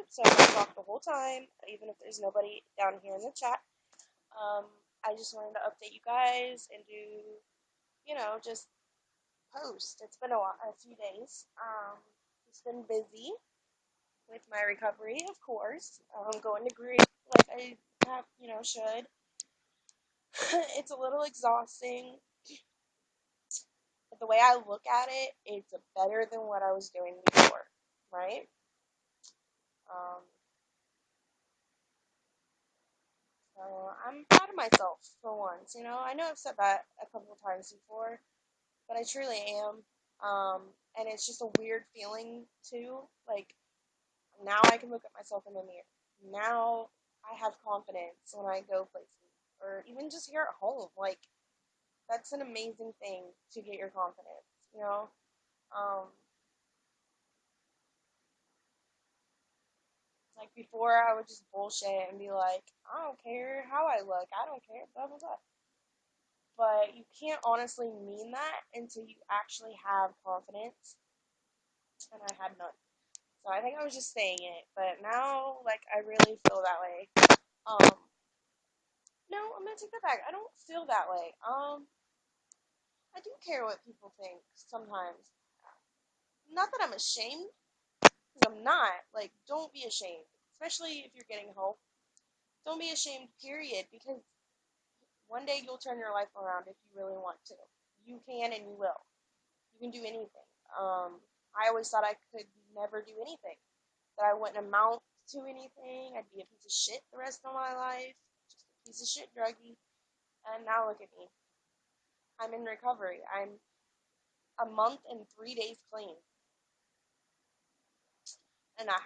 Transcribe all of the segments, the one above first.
so I'm gonna talk the whole time, even if there's nobody down here in the chat. I just wanted to update you guys and do, just post. It's been a few days. It's been busy with my recovery, of course. Going to grief like I have, should. It's a little exhausting, but the way I look at it, it's better than what I was doing before, right? Um, so I'm proud of myself for once. I know I've said that a couple of times before, but I truly am. And it's just a weird feeling too. Like now I can look at myself in the mirror. Now I have confidence when I go places, or even just here at home. Like that's an amazing thing to get your confidence. Um, like before, I would just bullshit and be like, I don't care how I look. I don't care. Blah blah blah. But you can't honestly mean that until you actually have confidence, and I had none. So I think I was just saying it, but now, like, I really feel that way. Um, no, I'm gonna take that back. I don't feel that way. I do care what people think sometimes. Not that I'm ashamed, because I'm not. Like, don't be ashamed, especially if you're getting help. Don't be ashamed, period, because one day you'll turn your life around if you really want to. You can and you will. You can do anything. I always thought I could never do anything, that I wouldn't amount to anything. I'd be a piece of shit the rest of my life, just a piece of shit druggie. And now look at me. I'm in recovery. I'm a month and 3 days clean. And I've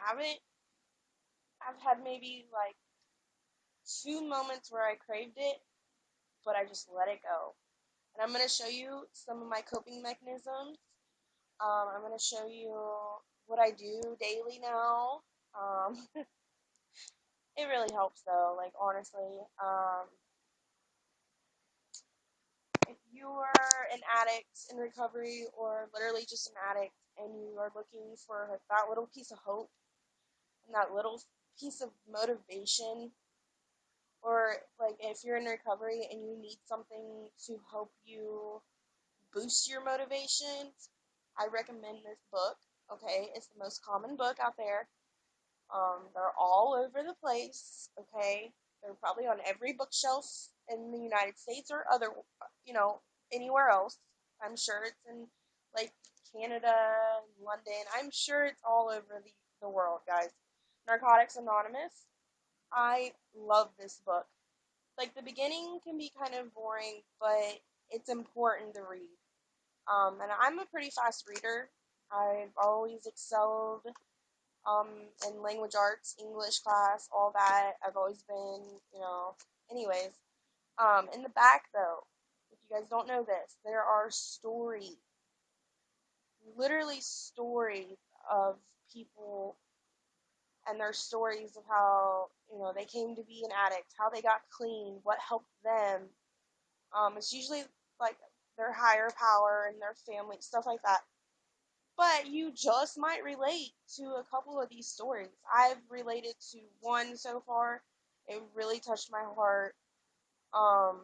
had maybe like 2 moments where I craved it, but I just let it go. And I'm going to show you some of my coping mechanisms. I'm going to show you what I do daily now. It really helps though, like honestly. If you are an addict in recovery, or literally just an addict, and you are looking for that little piece of hope and that little piece of motivation, or like if you're in recovery and you need something to help you boost your motivation, I recommend this book. Okay, it's the most common book out there. They're all over the place. Okay, they're probably on every bookshelf in the United States or other, anywhere else. I'm sure it's in like Canada, London. I'm sure it's all over the world, guys. Narcotics Anonymous. I love this book. Like the beginning can be kind of boring, but it's important to read. And I'm a pretty fast reader. I've always excelled um, in language arts, English class, all that. I've always been, anyways. In the back, though, if you guys don't know this, there are stories, literally stories of people and their stories of how, they came to be an addict, how they got clean, what helped them. It's usually like their higher power and their family, stuff like that. But you just might relate to a couple of these stories. I've related to one so far. It really touched my heart. Um,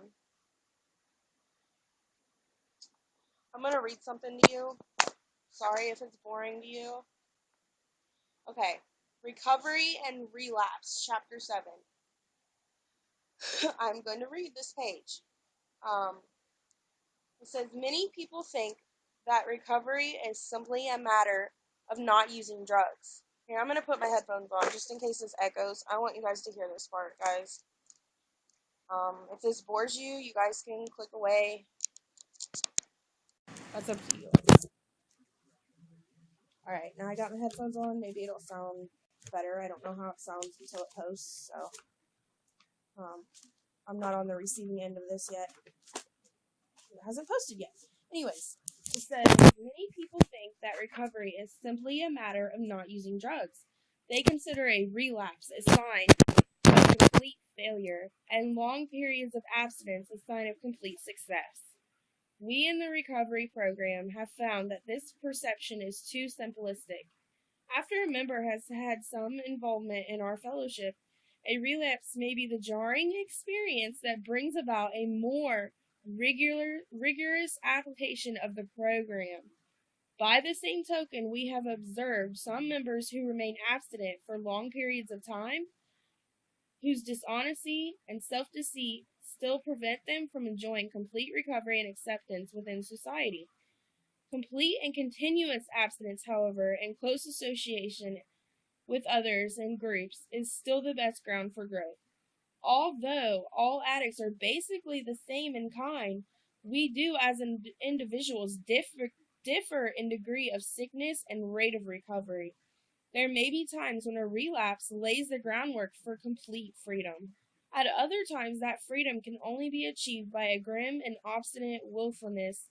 I'm gonna read something to you. Sorry if it's boring to you. Okay. Recovery and Relapse, Chapter 7. I'm going to read this page. It says, many people think that recovery is simply a matter of not using drugs. Here, I'm going to put my headphones on just in case this echoes. I want you guys to hear this part, guys. If this bores you, you guys can click away. That's up to you. Alright, now I got my headphones on. Maybe it'll sound better. I don't know how it sounds until it posts, so I'm not on the receiving end of this yet. It hasn't posted yet. Anyways, it says, many people think that recovery is simply a matter of not using drugs. They consider a relapse a sign of complete failure, and long periods of abstinence a sign of complete success. We in the recovery program have found that this perception is too simplistic. After a member has had some involvement in our fellowship, a relapse may be the jarring experience that brings about a more rigorous application of the program. By the same token, we have observed some members who remain abstinent for long periods of time, whose dishonesty and self deceit still prevent them from enjoying complete recovery and acceptance within society. Complete and continuous abstinence, however, and close association with others and groups is still the best ground for growth. Although all addicts are basically the same in kind, we do as individuals differ in degree of sickness and rate of recovery. There may be times when a relapse lays the groundwork for complete freedom. At other times, that freedom can only be achieved by a grim and obstinate willfulness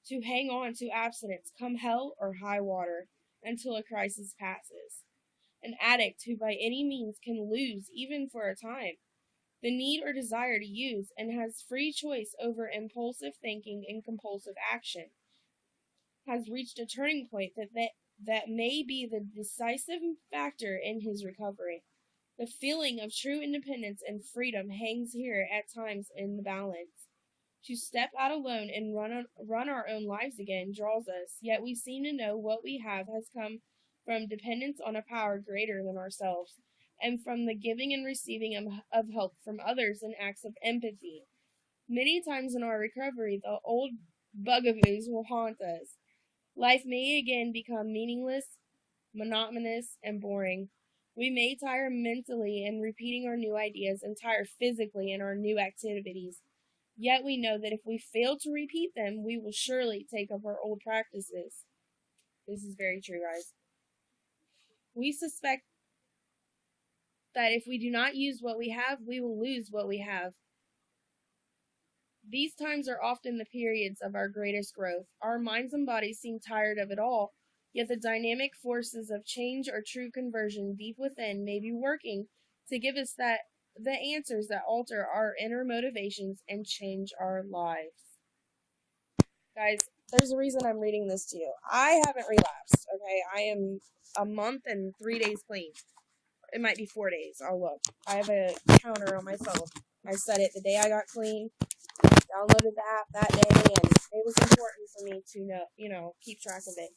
to hang on to abstinence, come hell or high water, until a crisis passes. An addict who by any means can lose, even for a time, the need or desire to use and has free choice over impulsive thinking and compulsive action, has reached a turning point that may be the decisive factor in his recovery. The feeling of true independence and freedom hangs here at times in the balance. To step out alone and run our own lives again draws us, yet we seem to know what we have has come from dependence on a power greater than ourselves, and from the giving and receiving of help from others in acts of empathy. Many times in our recovery, the old bugaboos will haunt us. Life may again become meaningless, monotonous, and boring. We may tire mentally in repeating our new ideas and tire physically in our new activities. Yet we know that if we fail to repeat them, we will surely take up our old practices. This is very true, guys. We suspect that if we do not use what we have, we will lose what we have. These times are often the periods of our greatest growth. Our minds and bodies seem tired of it all, yet the dynamic forces of change or true conversion deep within may be working to give us the answers that alter our inner motivations and change our lives. Guys, there's a reason I'm reading this to you. I haven't relapsed, okay? I am a month and 3 days clean. It might be 4 days. I'll look. I have a counter on my phone. I set it the day I got clean, downloaded the app that day, and it was important for me to keep track of it.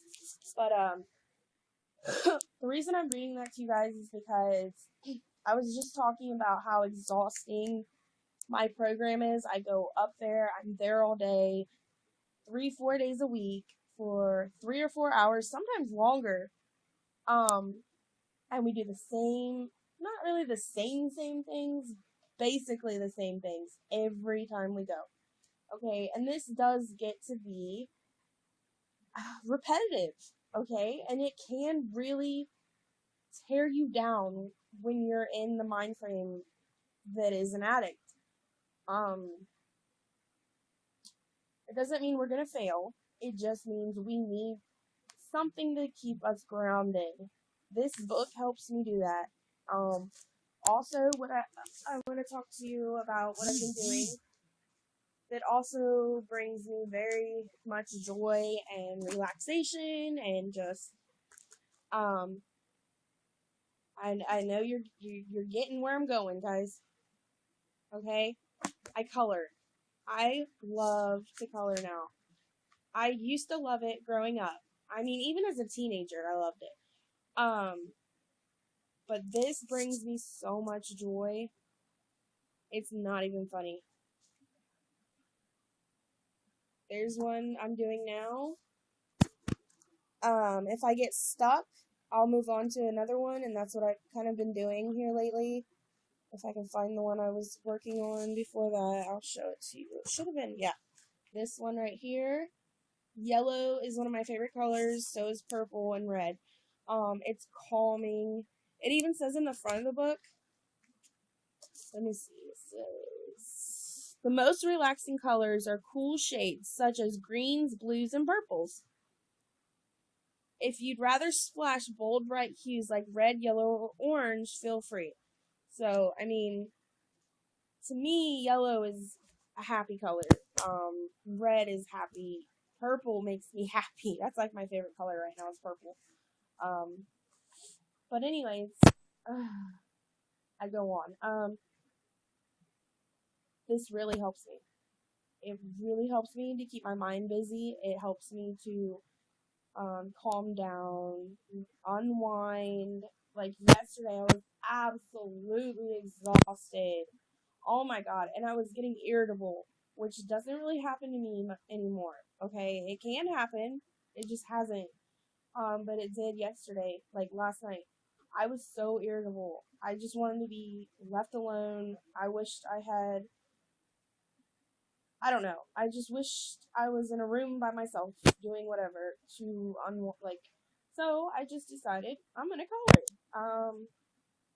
But the reason I'm reading that to you guys is because I was just talking about how exhausting my program is. I go up there, I'm there all day, 3-4 days a week for 3 or 4 hours, sometimes longer. And we do the same, not really the same things, basically the same things every time we go. Okay, and this does get to be repetitive, okay? And it can really tear you down when you're in the mind frame that is an addict. It doesn't mean we're gonna fail. It just means we need something to keep us grounded. This book helps me do that. Also, what I want to talk to you about what I've been doing that also brings me very much joy and relaxation and just I know you're getting where I'm going, guys. Okay? I color. I love to color now. I used to love it growing up. I mean, even as a teenager, I loved it. But this brings me so much joy. It's not even funny. There's one I'm doing now. If I get stuck, I'll move on to another one, and that's what I've kind of been doing here lately. If I can find the one I was working on before that, I'll show it to you. It should have been, yeah, this one right here. Yellow is one of my favorite colors, so is purple and red. It's calming. It even says in the front of the book, let me see, it says, the most relaxing colors are cool shades, such as greens, blues, and purples. If you'd rather splash bold, bright hues like red, yellow, or orange, feel free. So, I mean, to me, yellow is a happy color. Red is happy. Purple makes me happy. That's like my favorite color right now is purple. But anyways, I go on. This really helps me. It really helps me to keep my mind busy. It helps me to calm down, unwind. Like yesterday, I was absolutely exhausted. Oh my god, and I was getting irritable, which doesn't really happen to me anymore. Okay, it can happen. It just hasn't. But it did yesterday, like last night. I was so irritable. I just wanted to be left alone. I wished I had, I don't know. I just wished I was in a room by myself doing whatever to so I just decided I'm gonna color.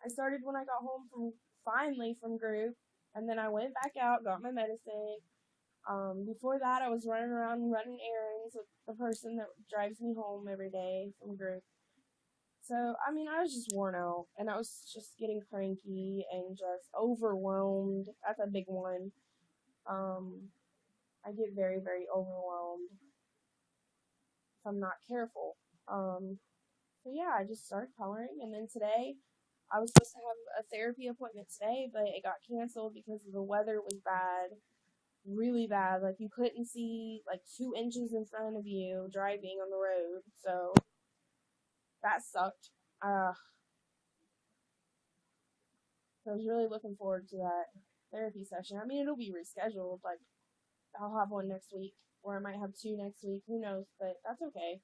I started when I got home from group, and then I went back out, got my medicine. Before that, I was running around running errands with the person that drives me home every day from group. So, I mean, I was just worn out, and I was just getting cranky and just overwhelmed. That's a big one. I get very, very overwhelmed if I'm not careful. So yeah, I just started coloring, and then today, I was supposed to have a therapy appointment today, but it got canceled because the weather was bad, really bad. Like you couldn't see like 2 inches in front of you driving on the road, so that sucked. So I was really looking forward to that therapy session. I mean, it'll be rescheduled. Like I'll have one next week, or I might have 2 next week. Who knows? But that's okay.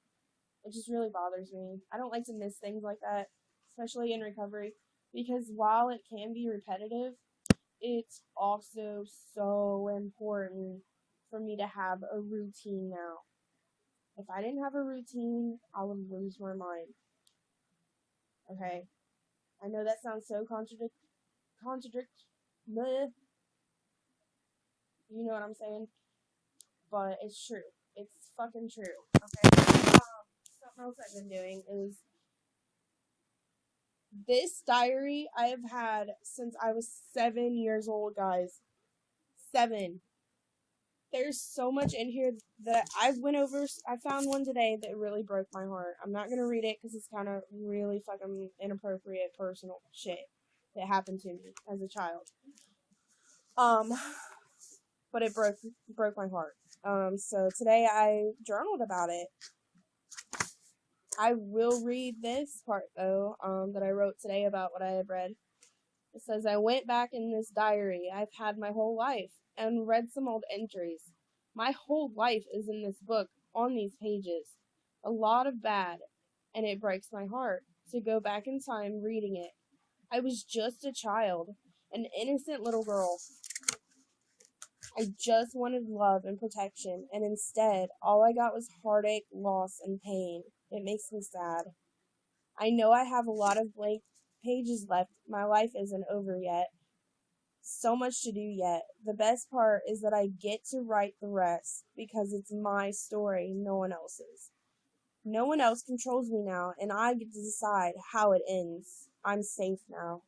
It just really bothers me. I don't like to miss things like that, especially in recovery, because while it can be repetitive, it's also so important for me to have a routine now. If I didn't have a routine, I would lose my mind. Okay? I know that sounds so bleh, you know what I'm saying? But it's true. It's fucking true. Okay? Something else I've been doing is this diary I have had since I was 7 years old, guys. 7. There's so much in here that I've went over. I found one today that really broke my heart. I'm not gonna read it because it's kind of really fucking inappropriate personal shit that happened to me as a child. But it broke my heart. So today I journaled about it. I will read this part though, that I wrote today about what I had read. It says, I went back in this diary I've had my whole life and read some old entries. My whole life is in this book, on these pages. A lot of bad, and it breaks my heart to go back in time reading it. I was just a child, an innocent little girl. I just wanted love and protection, and instead, all I got was heartache, loss, and pain. It makes me sad. I know I have a lot of blank pages left. My life isn't over yet. So much to do yet. The best part is that I get to write the rest because it's my story, no one else's. No one else controls me now, and I get to decide how it ends. I'm safe now.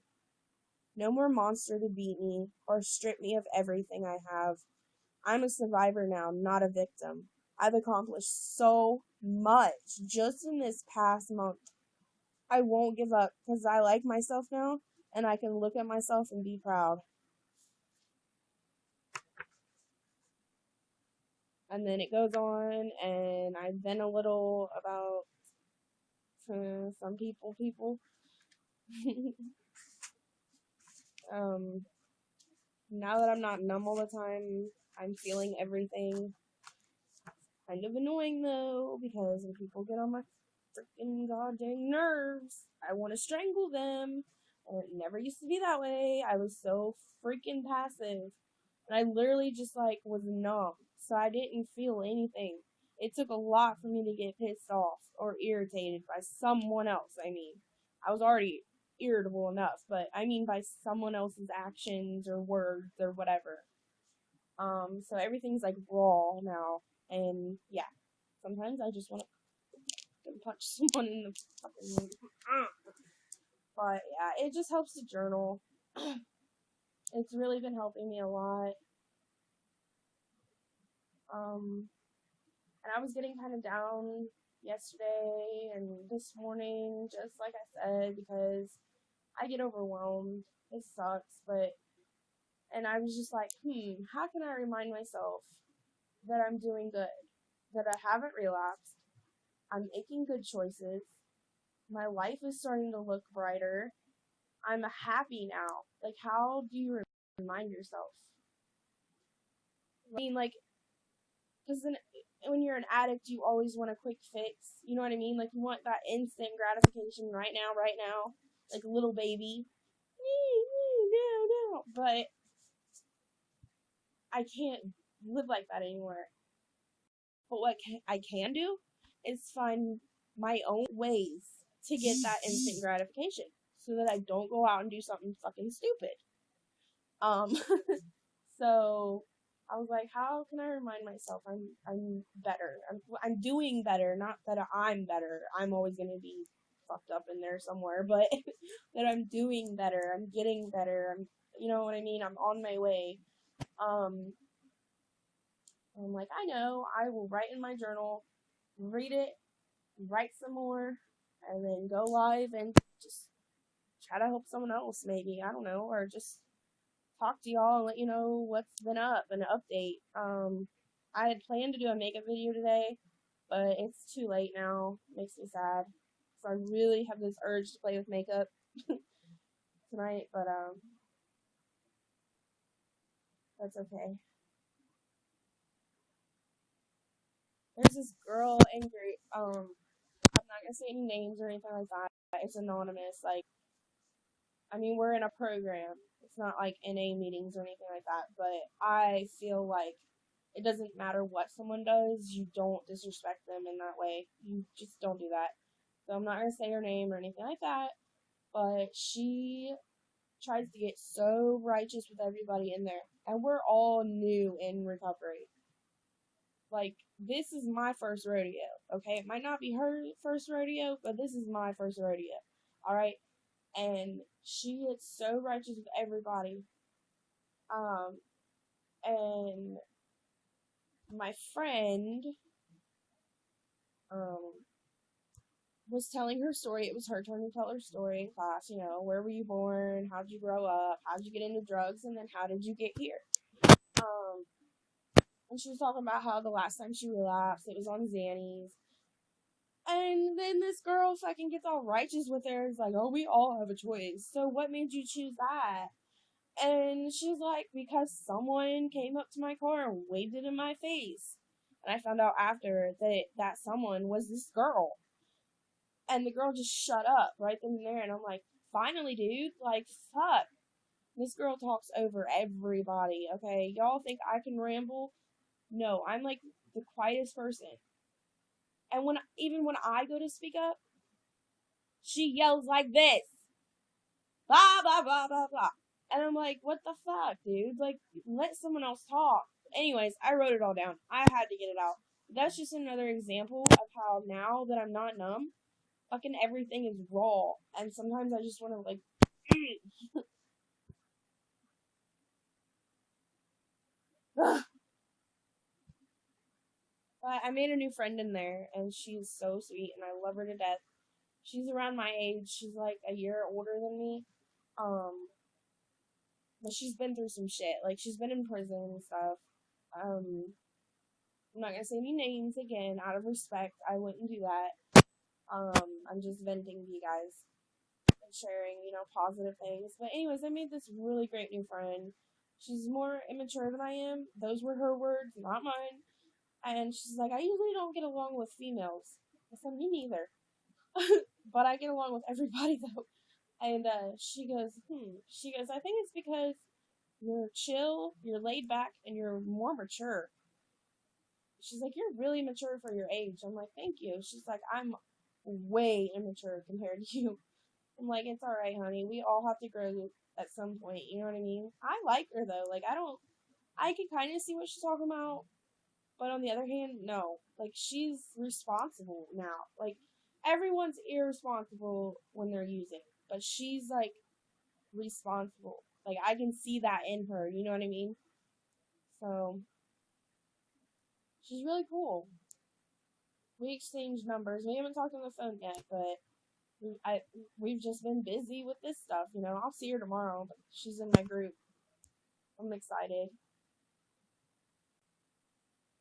No more monster to beat me or strip me of everything I have. I'm a survivor now, not a victim. I've accomplished so much just in this past month. I won't give up because I like myself now, and I can look at myself and be proud. And then it goes on, and I've been a little about some people. Now that I'm not numb all the time, I'm feeling everything. Kind of annoying though, because when people get on my freaking goddamn nerves, I want to strangle them. And it never used to be that way. I was so freaking passive. And I literally just was numb. So I didn't feel anything. It took a lot for me to get pissed off or irritated by someone else. I mean, I was already irritable enough, but I mean by someone else's actions or words or whatever. So everything's raw now. And yeah, sometimes I just want to punch someone in the fucking. But yeah, it just helps to journal. It's really been helping me a lot. And I was getting kind of down yesterday and this morning, just like I said, because I get overwhelmed. It sucks, and I was just like, how can I remind myself that I'm doing good, that I haven't relapsed, I'm making good choices, my life is starting to look brighter, I'm happy now. Like, how do you remind yourself? I mean, like, because then when you're an addict, you always want a quick fix. You know what I mean? Like, you want that instant gratification right now, like a little baby. No. But I can't live like that anymore. But what I can do is find my own ways to get that instant gratification so that I don't go out and do something fucking stupid. So I was like, how can I remind myself I'm better? I'm doing better, not that I'm better. I'm always gonna be fucked up in there somewhere, but that I'm doing better. I'm getting better. You know what I mean? I'm on my way. I'm like, I know. I will write in my journal, read it, write some more, and then go live and just try to help someone else. Maybe, I don't know, or just talk to y'all and let you know what's been up and an update. I had planned to do a makeup video today, but it's too late now. Makes me sad. So I really have this urge to play with makeup tonight, but that's okay. There's this girl in I'm not gonna say any names or anything like that. It's anonymous. Like, I mean, we're in a program. It's not like NA meetings or anything like that, but I feel like it doesn't matter what someone does, you don't disrespect them in that way. You just don't do that. So I'm not going to say her name or anything like that, but she tries to get so righteous with everybody in there. And we're all new in recovery. Like, this is my first rodeo, okay? It might not be her first rodeo, but this is my first rodeo, alright? And she gets so righteous with everybody. And my friend, was telling her story. It was her turn to tell her story in class. You know, where were you born? How'd you grow up? How'd you get into drugs? And then how did you get here? And she was talking about how the last time she relapsed, it was on Xannies. And then this girl fucking gets all righteous with her. It's like, oh, we all have a choice. So what made you choose that? And she's like, because someone came up to my car and waved it in my face. And I found out after that someone was this girl. And the girl just shut up right then and there. And I'm like, finally, dude. Like, fuck. This girl talks over everybody, okay? Y'all think I can ramble? No, I'm like the quietest person. And even when I go to speak up, she yells like this. Blah, blah, blah, blah, blah. And I'm like, what the fuck, dude? Like, let someone else talk. Anyways, I wrote it all down. I had to get it out. That's just another example of how now that I'm not numb, fucking everything is raw. And sometimes I just want to, like, But I made a new friend in there, and she's so sweet, and I love her to death. She's around my age. She's like a year older than me. But she's been through some shit. Like, she's been in prison and stuff. I'm not gonna say any names again, out of respect. I wouldn't do that. I'm just venting to you guys and sharing, positive things. But anyways, I made this really great new friend. She's more immature than I am. Those were her words, not mine. And she's like, I usually don't get along with females. I said, me neither. But I get along with everybody, though. And she goes, I think it's because you're chill, you're laid back, and you're more mature. She's like, you're really mature for your age. I'm like, thank you. She's like, I'm way immature compared to you. I'm like, it's alright, honey. We all have to grow at some point. You know what I mean? I like her, though. Like, I can kind of see what she's talking about. But on the other hand, no. Like, she's responsible now. Like, everyone's irresponsible when they're using. But she's, like, responsible. Like, I can see that in her. You know what I mean? So, she's really cool. we exchanged numbers. We haven't talked on the phone yet, but we've just been busy with this stuff. You know, I'll see her tomorrow, but she's in my group. I'm excited.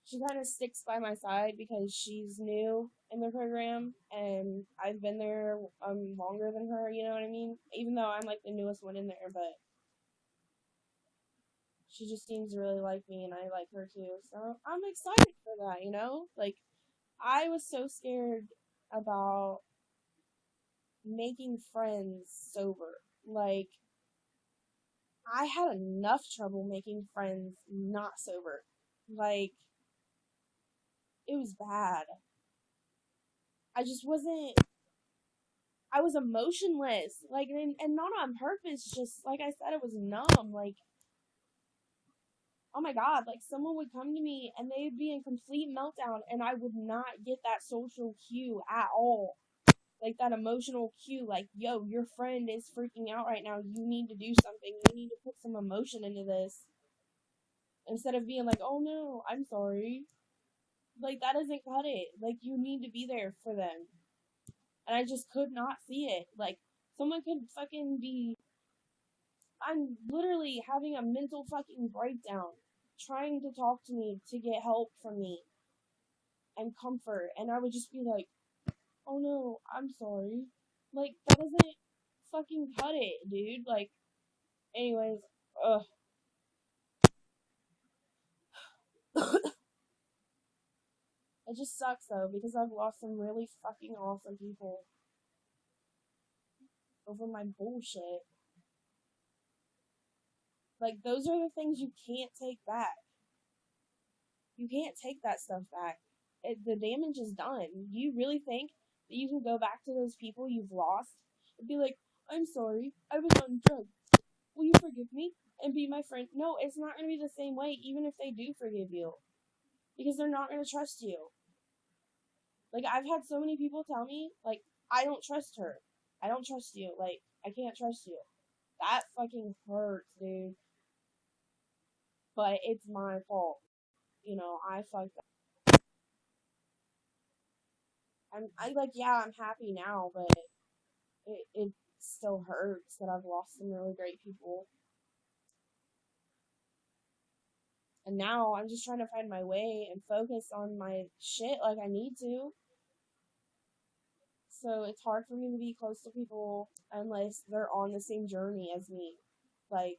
She kind of sticks by my side because she's new in the program, and I've been there longer than her. You know what I mean? Even though I'm like the newest one in there, but she just seems to really like me, and I like her too. So I'm excited for that. You know, like I was so scared about making friends sober. Like, I had enough trouble making friends not sober. Like, it was bad. I just wasn't, I was emotionless. Like, and not on purpose, just like I said, it was numb. Like, oh my God, like someone would come to me and they would be in complete meltdown, and I would not get that social cue at all. Like that emotional cue, like, yo, your friend is freaking out right now. You need to do something. You need to put some emotion into this. Instead of being like, oh no, I'm sorry. Like, that doesn't cut it. Like, you need to be there for them. And I just could not see it. Like, someone could fucking be. I'm literally having a mental fucking breakdown. Trying to talk to me to get help from me. And comfort. And I would just be like, oh no, I'm sorry. Like, that doesn't fucking cut it, dude. Like, anyways, ugh. It just sucks though, because I've lost some really fucking awesome people over my bullshit. Like, those are the things you can't take back. You can't take that stuff back. The damage is done. You really think that you can go back to those people you've lost and be like, I'm sorry, I was on drugs. Will you forgive me and be my friend? No, it's not going to be the same way, even if they do forgive you. Because they're not going to trust you. Like, I've had so many people tell me, like, I don't trust her. I don't trust you. Like, I can't trust you. That fucking hurts, dude. But it's my fault. You know, I fucked up. I'm happy now, but it still hurts that I've lost some really great people. And now I'm just trying to find my way and focus on my shit like I need to. So it's hard for me to be close to people unless they're on the same journey as me. Like,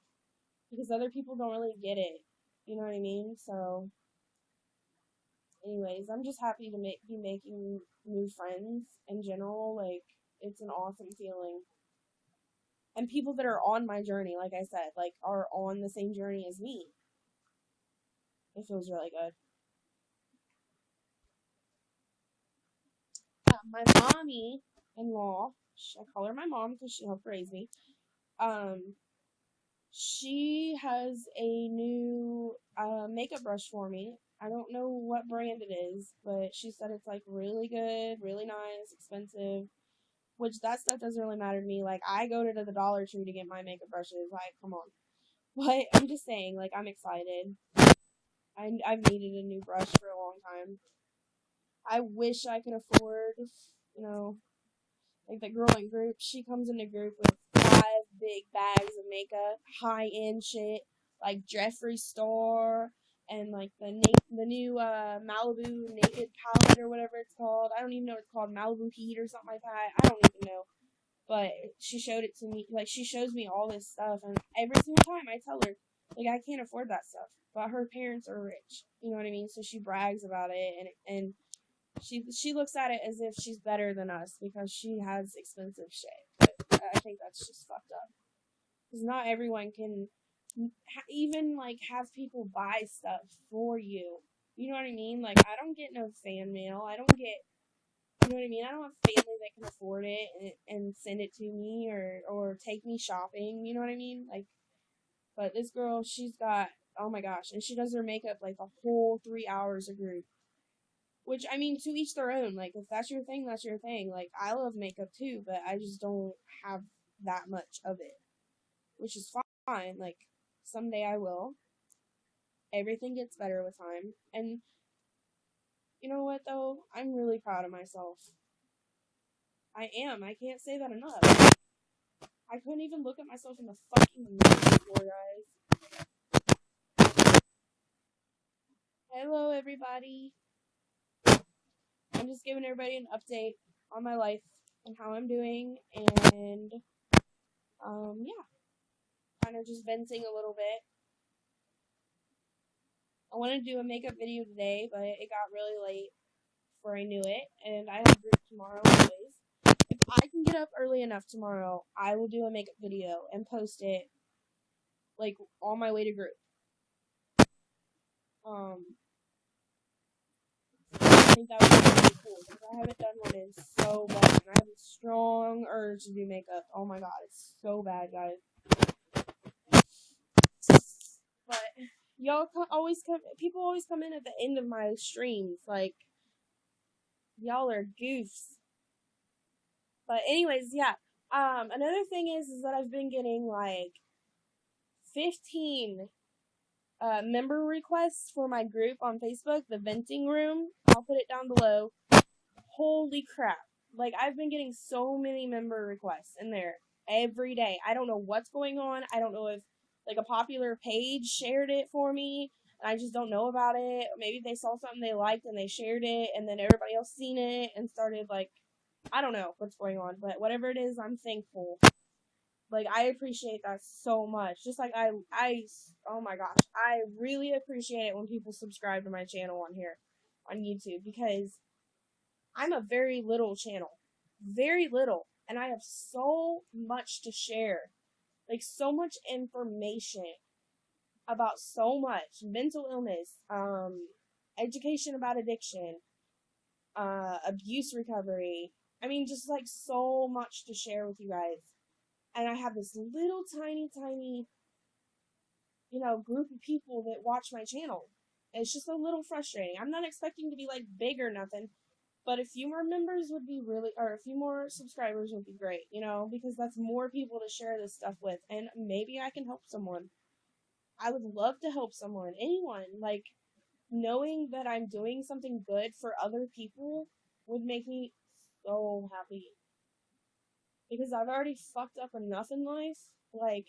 because other people don't really get it. You know what I mean? So, anyways, I'm just happy to be making new friends in general. Like, it's an awesome feeling. And people that are on my journey, like I said, like, are on the same journey as me. It feels really good. My mommy-in-law, I call her my mom because she helped raise me. She has a new makeup brush for me. I don't know what brand it is, but she said it's like really good, really nice, expensive. Which that stuff doesn't really matter to me. Like, I go to the Dollar Tree to get my makeup brushes. Like, come on. But I'm just saying, like, I'm excited. I've needed a new brush for a long time. I wish I could afford, you know, like the girl in group. She comes in a group with 5 big bags of makeup, high end shit, like Jeffree Star and like the new Malibu Naked palette or whatever it's called. I don't even know what it's called, Malibu Heat or something like that. I don't even know. But she showed it to me. Like, she shows me all this stuff, and every single time I tell her, like, I can't afford that stuff. But her parents are rich. You know what I mean? So she brags about it, and she looks at it as if she's better than us because she has expensive shit. But I think that's just fucked up. Because not everyone can even, like, have people buy stuff for you. You know what I mean? Like, I don't get no fan mail. I don't get, you know what I mean? I don't have family that can afford it and send it to me or take me shopping. You know what I mean? Like, but this girl, she's got, oh my gosh, and she does her makeup like a whole 3 hours a group. Which, I mean, to each their own. Like, if that's your thing, that's your thing. Like, I love makeup too, but I just don't have that much of it. Which is fine. Like, someday I will. Everything gets better with time. And you know what, though? I'm really proud of myself. I am. I can't say that enough. I couldn't even look at myself in the fucking mirror before, guys. Hello, everybody. I'm just giving everybody an update on my life and how I'm doing, and, yeah. Kind of just venting a little bit. I wanted to do a makeup video today, but it got really late before I knew it, and I have group tomorrow anyways. If I can get up early enough tomorrow, I will do a makeup video and post it, like, on my way to group. I think that would be really cool, because I haven't done one in so long, and I have a strong urge to do makeup. Oh my god, it's so bad, guys. But y'all people always come in at the end of my streams, like, y'all are goofs. But anyways, yeah. Another thing is that I've been getting like 15 member requests for my group on Facebook, the venting room. I'll put it down below. Holy crap. Like, I've been getting so many member requests in there every day. I don't know what's going on. I don't know if, like, a popular page shared it for me, and I just don't know about it. Maybe they saw something they liked and they shared it, and then everybody else seen it and started, like, I don't know what's going on, but whatever it is, I'm thankful. Like, I appreciate that so much. Just like oh my gosh, I really appreciate it when people subscribe to my channel on here, on YouTube, because I'm a very little channel. Very little. And I have so much to share. Like, so much information about so much. Mental illness, education about addiction, abuse recovery. I mean, just like so much to share with you guys. And I have this little tiny, group of people that watch my channel. It's just a little frustrating. I'm not expecting to be like big or nothing, but a few more members would be or a few more subscribers would be great, because that's more people to share this stuff with, and maybe I can help someone. I would love to help someone, anyone. Like, knowing that I'm doing something good for other people would make me so happy. Because I've already fucked up enough in life. Like,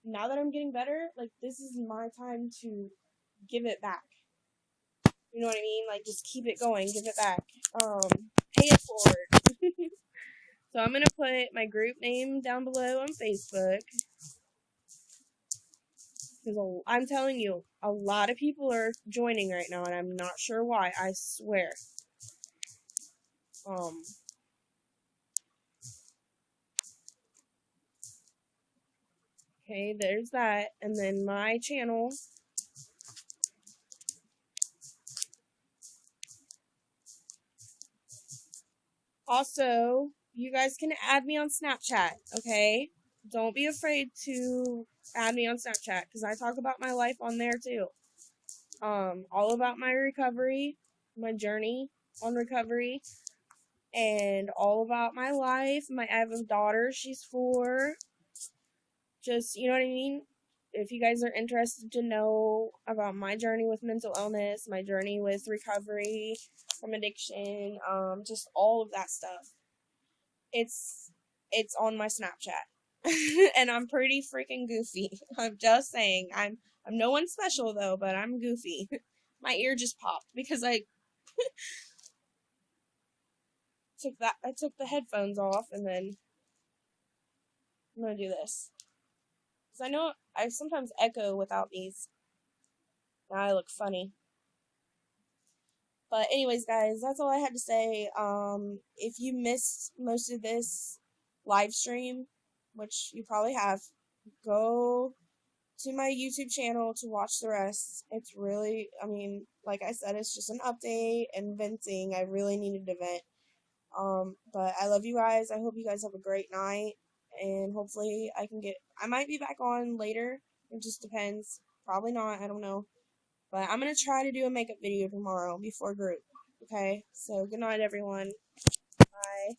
now that I'm getting better, like, this is my time to give it back. You know what I mean? Like, just keep it going, give it back. Pay it forward. So I'm gonna put my group name down below on Facebook. Because I'm telling you, a lot of people are joining right now, and I'm not sure why, I swear. Okay, there's that. And then my channel. Also, you guys can add me on Snapchat, okay? Don't be afraid to add me on Snapchat, because I talk about my life on there too. All about my recovery, my journey on recovery, and all about my life. I have a daughter, she's 4. Just, you know what I mean? If you guys are interested to know about my journey with mental illness, my journey with recovery from addiction, just all of that stuff, it's on my Snapchat. And I'm pretty freaking goofy. I'm just saying. I'm no one special though, but I'm goofy. My ear just popped because I took the headphones off, and then I'm gonna do this. Because I know I sometimes echo without these. Now I look funny. But anyways, guys, that's all I had to say. If you missed most of this live stream, which you probably have, go to my YouTube channel to watch the rest. It's really, like I said, it's just an update and venting. I really needed to vent. But I love you guys. I hope you guys have a great night. And hopefully I might be back on later. It just depends. Probably not. I don't know. But I'm going to try to do a makeup video tomorrow before group. Okay? So, good night, everyone. Bye.